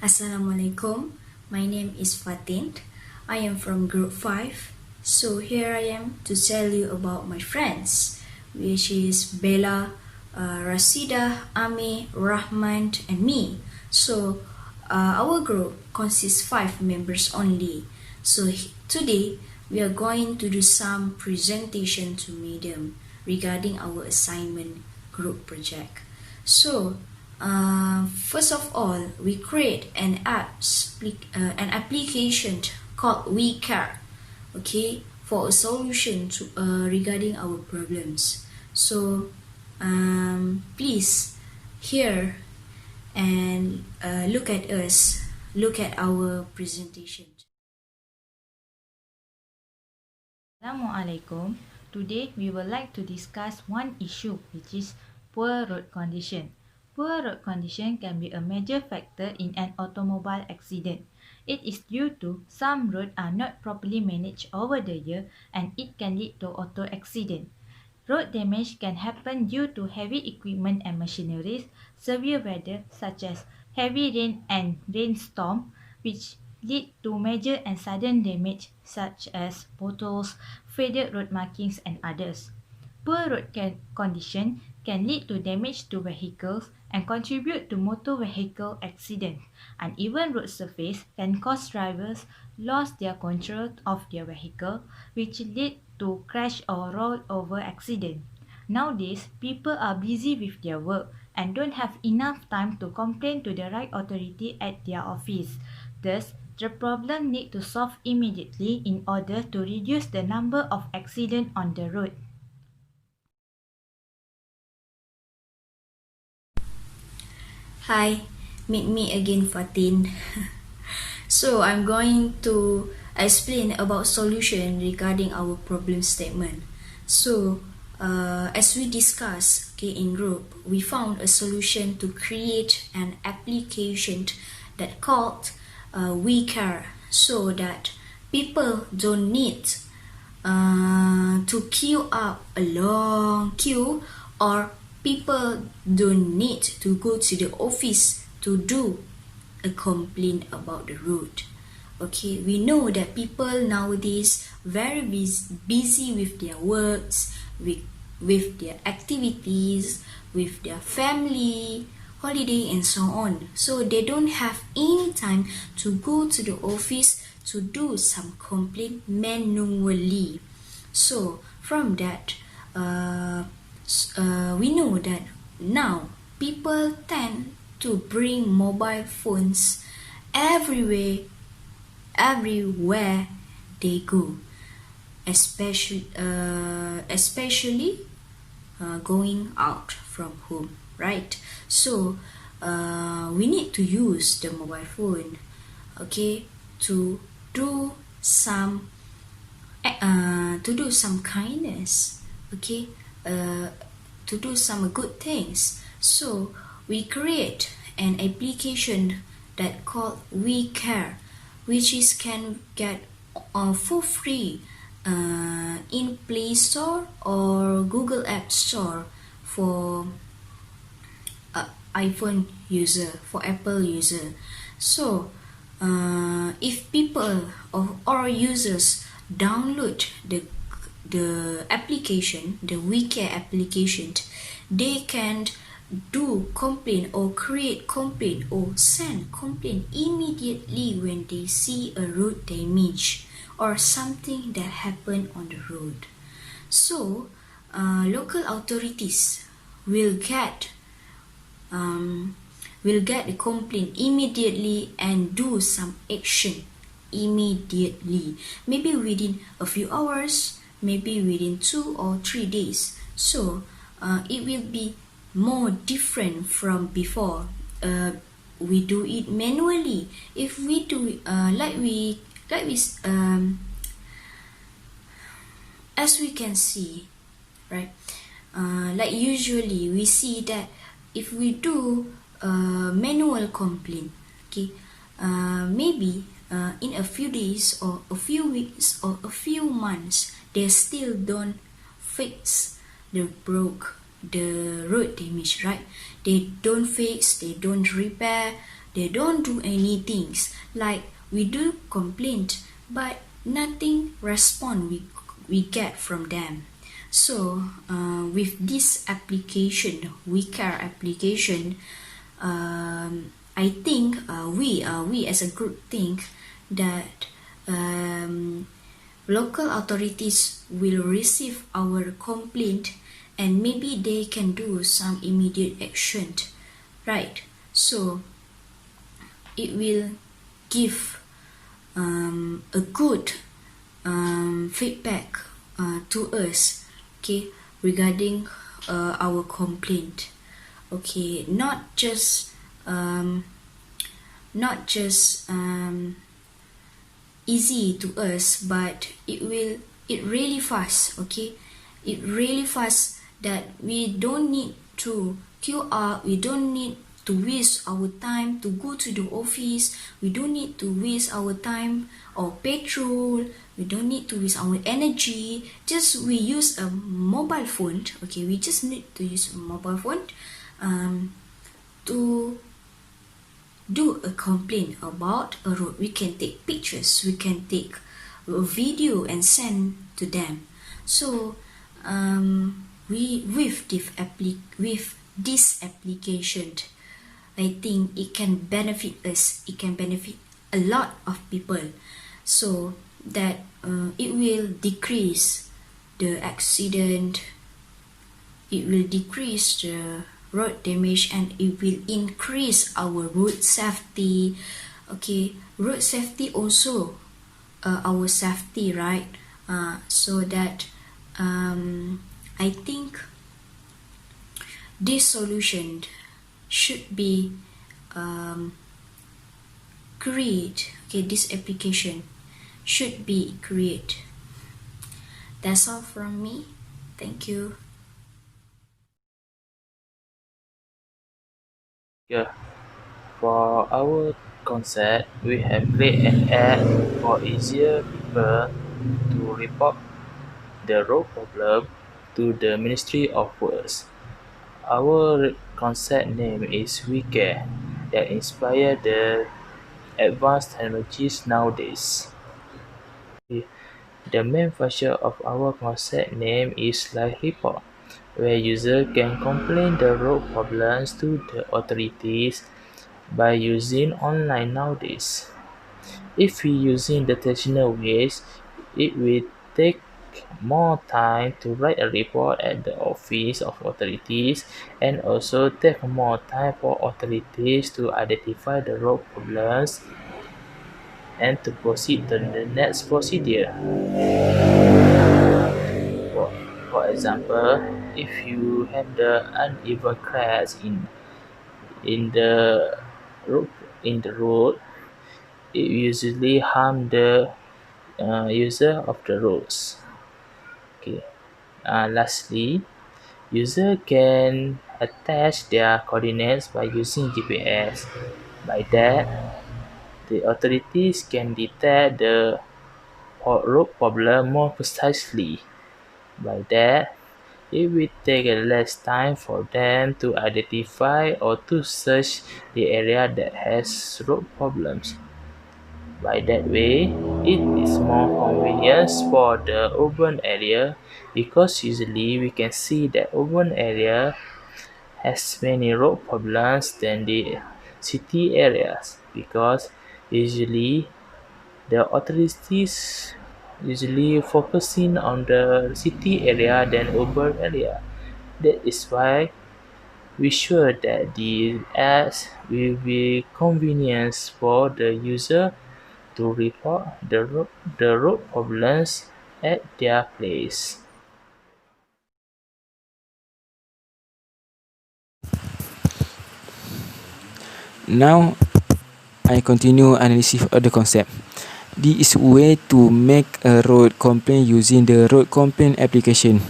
Assalamualaikum. My name is Fatin. I am from Group 5. So here I am to tell you about my friends, which is Bella, Rasida, Ami, Rahman, and me. So our group consists 5 members only. So today we are going to do some presentation to Medium regarding our assignment group project. So first of all, we create an application called We Care, okay, for a solution to regarding our problems. So please hear and look at us, look at our presentation. Assalamualaikum. Today we would like to discuss one issue, which is poor road condition. Poor road condition can be a major factor in an automobile accident. It is due to some roads are not properly managed over the year, and it can lead to auto accident. Road damage can happen due to heavy equipment and machineries, severe weather such as heavy rain and rainstorm, which lead to major and sudden damage such as potholes, faded road markings, and others. Poor road condition can lead to damage to vehicles and contribute to motor vehicle accidents. Uneven road surface can cause drivers lose their control of their vehicle, which lead to crash or roll over accident. Nowadays, people are busy with their work and don't have enough time to complain to the right authority at their office. Thus, the problem need to solve immediately in order to reduce the number of accidents on the road. Hi, meet me again, Fatin. So I'm going to explain about solution regarding our problem statement. So as we discussed, okay, in group, we found a solution to create an application that called We Care, so that people don't need to queue up a long queue, or people don't need to go to the office to do a complaint about the road. Okay, we know that people nowadays very busy with their works, with their activities, with their family, holiday, and so on. So they don't have any time to go to the office to do some complaint manually. So from that, we know that now people tend to bring mobile phones everywhere they go, especially going out from home, right? So we need to use the mobile phone, okay, to do some kindness, okay, to do some good things. So we create an application that called We Care, which is can get for free in Play Store or Google App Store for iPhone user, for Apple user. So if people or users download the application, the We Care application, they can do complaint or create complaint or send complaint immediately when they see a road damage or something that happened on the road. So local authorities will get the complaint immediately and do some action immediately, maybe within a few hours, maybe within 2 or 3 days. So it will be more different from before. We do it manually. If we do as we can see, right? Like usually we see that if we do manual complaint, okay, maybe in a few days or a few weeks or a few months, they still don't fix the broke the road damage, right? They don't fix, they don't repair, they don't do anything. Like we do complaint, but nothing respond we get from them. So with this application, WeCare application, I think we as a group think that local authorities will receive our complaint and maybe they can do some immediate action, right? So it will give a good feedback to us, okay, regarding our complaint. Okay, not just easy to us, but it really fast, okay? It really fast that we don't need to queue up, we don't need to waste our time to go to the office, we don't need to waste our time or petrol, we don't need to waste our energy, just we use a mobile phone, okay? We just need to use a mobile phone to do a complaint about a road. We can take pictures, we can take a video and send to them. So with this application, I think it can benefit us, it can benefit a lot of people, so that it will decrease the accident, it will decrease the road damage, and it will increase our road safety. Okay, road safety also our safety, right? So that I think this solution should be created. Okay, this application should be created. That's all from me. Thank you. Yeah, for our concept, we have created an app for easier people to report the road problem to the Ministry of Works. Our concept name is WeCare, that inspire the advanced technologies nowadays. The main feature of our concept name is live report, where users can complain the road problems to the authorities by using online nowadays. If we using the traditional ways, it will take more time to write a report at the office of authorities, and also take more time for authorities to identify the road problems and to proceed to the next procedure. For example, if you have the uneven cracks in the road, it usually harm the user of the roads. Okay. Lastly, user can attach their coordinates by using GPS. By that, the authorities can detect the road problem more precisely. By that, it will take less time for them to identify or to search the area that has road problems. By that way, it is more convenient for the urban area, because usually we can see that urban area has many road problems than the city areas, because usually the authorities usually focusing on the city area than urban area. That is why we sure that the apps will be convenient for the user to report the road problems at their place. Now I continue analysis of the concept. This is way to make a road complaint using the road complaint application.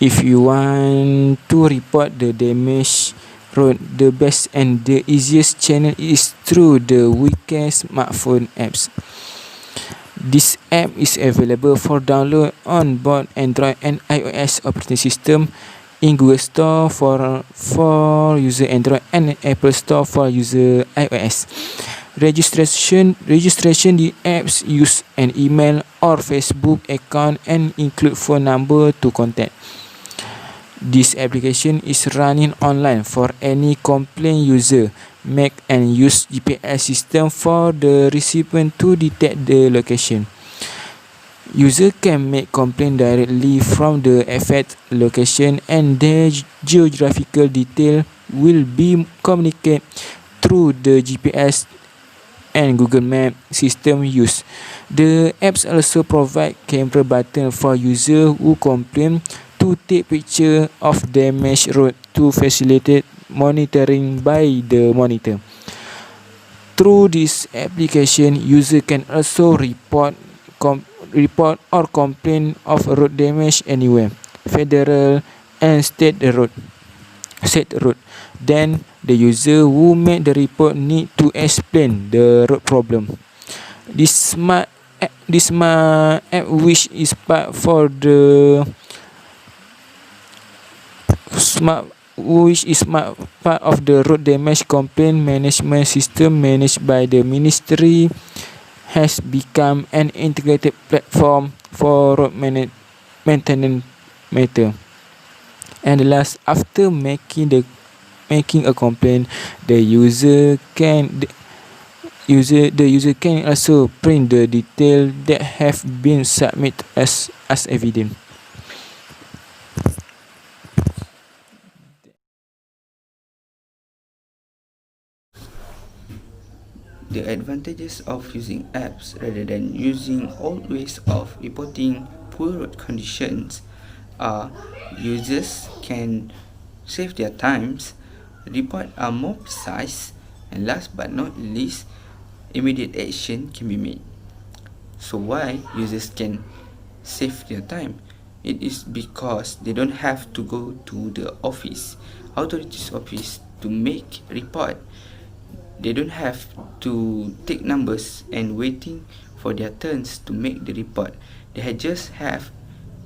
If you want to report the damaged road, the best and the easiest channel is through the WeCare smartphone apps. This app is available for download on both Android and iOS operating system in Google Store for user Android and Apple Store for user iOS. Registration the apps use an email or Facebook account and include phone number to contact. This application is running online for any complaint user. Make and use GPS system for the recipient to detect the location. User can make complaint directly from the affected location and their geographical detail will be communicated through the GPS and Google Map system used. The apps also provide camera button for users who complain to take picture of damaged road to facilitate monitoring by the monitor. Through this application, user can also report or complain of road damage anywhere, federal and state road. Then the user who made the report need to explain the road problem. This smart app which is part of the road damage complaint management system managed by the ministry has become an integrated platform for road maintenance matter. And last, after making a complaint, the user can also print the details that have been submitted as evidence. The advantages of using apps rather than using old ways of reporting poor road conditions are users can save their times, reports are more precise, and last but not least, immediate action can be made. So why users can save their time? It is because they don't have to go to the authorities office to make report. They don't have to take numbers and waiting for their turns to make the report. They just have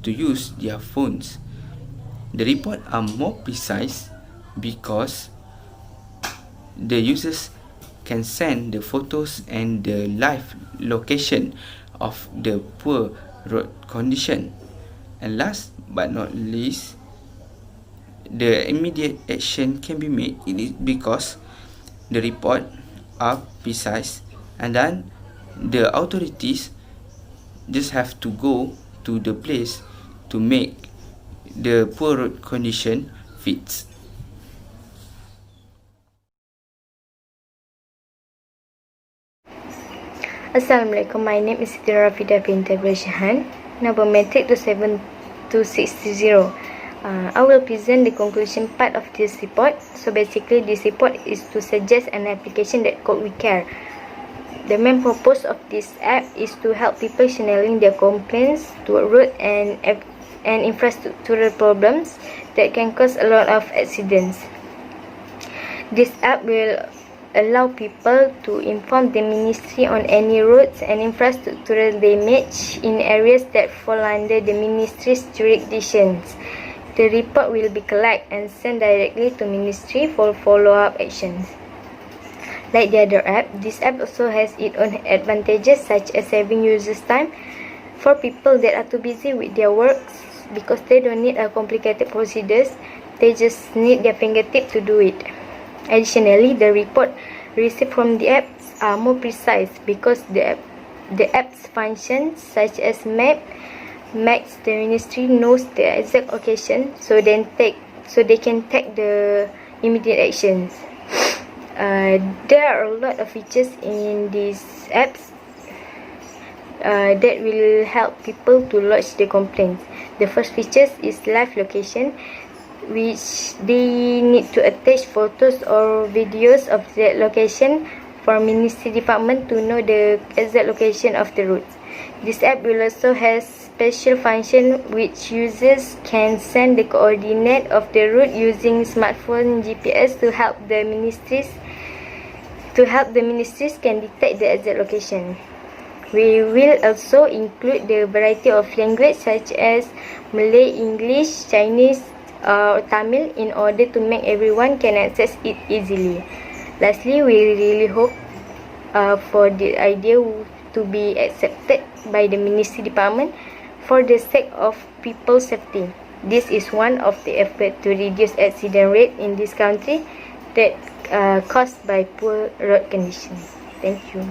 to use their phones. The reports are more precise because the users can send the photos and the live location of the poor road condition. And last but not least, the immediate action can be made. It is because the report are precise, and then the authorities just have to go to the place to make the poor road condition fits. Assalamualaikum, my name is Siti Rafida binti Ibrahim. Number metric 27260. I will present the conclusion part of this report. So basically, this report is to suggest an application that called WeCare. The main purpose of this app is to help people channeling their complaints to road and infrastructural problems that can cause a lot of accidents. This app will allow people to inform the ministry on any roads and infrastructural damage in areas that fall under the ministry's jurisdictions. The report will be collected and sent directly to ministry for follow-up actions. Like the other app, this app also has its own advantages such as saving users' time for people that are too busy with their works because they don't need a complicated procedures, they just need their fingertip to do it. Additionally, the report received from the apps are more precise because the app's functions such as makes the ministry knows the exact location so they can take the immediate actions. There are a lot of features in these apps that will help people to lodge the complaints. The first feature is live location, which they need to attach photos or videos of that location for ministry department to know the exact location of the route. This app will also has special function which users can send the coordinate of the route using smartphone GPS to help the ministries can detect the exact location. We will also include the variety of language such as Malay, English, Chinese, Tamil in order to make everyone can access it easily. Lastly, we really hope for the idea to be accepted by the Ministry Department for the sake of people's safety. This is one of the efforts to reduce accident rate in this country that caused by poor road conditions. Thank you.